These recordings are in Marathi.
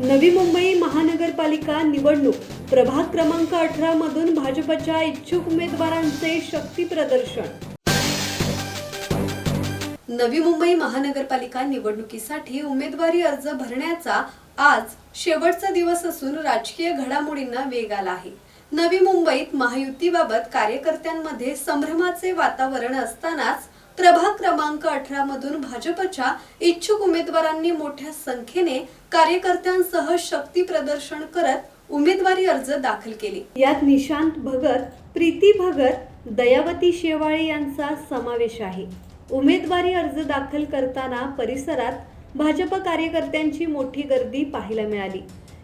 नवी मुंबई महानगरपालिका निवडणूक प्रभाग क्रमांक 18 मधून भाजपच्या इच्छुक उमेदवारांचे शक्ती प्रदर्शन। नवी मुंबई महानगरपालिका निवडणुकीसाठी उमेदवारी अर्ज भरण्याचा आज शेवटचा दिवस असून राजकीय घडामोडींना वेग आला आहे। नवी मुंबईत महायुतीबाबत कार्यकर्त्यांमध्ये संभ्रमाचे वातावरण असतानाच प्रभाग क्रमांक 18 मधून भाजपच्या इच्छुक उमेदवारांनी मोठ्या संख्येने कार्यकर्त्यांसह शक्ती प्रदर्शन करत उमेदवारी अर्ज दाखल केले। यात निशांत भगत, प्रीती भगत, दयावती शेवाळे यांचा समावेश आहे। उमेदवारी अर्ज दाखल करताना परिसरात भाजप कार्यकर्त्यांची मोठी गर्दी पाहायला मिळाली।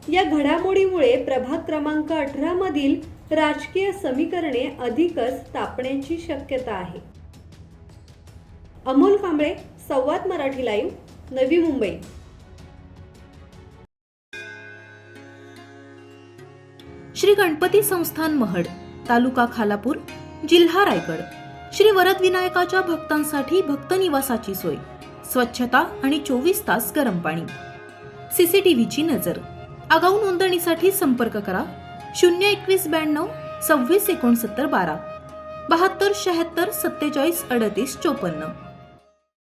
या घडामोडीमुळे प्रभाग क्रमांक 18 मधील राजकीय समीकरणे अधिकच तापण्याची शक्यता आहे। अमोल कांबळे, संवाद मराठी लाईव्ह, नवी मुंबई। श्री गणपती संस्थान महड, तालुका खालापूर, जिल्हा रायगड। श्री वरदविनायकाच्या भक्तांसाठी भक्त निवासाची सोय, स्वच्छता आणि 24 तास गरम पाणी, सीसीटीव्हीची नजर। आगाऊ नोंदणीसाठी संपर्क करा 02192 26 69 12 72 76 47 38 54।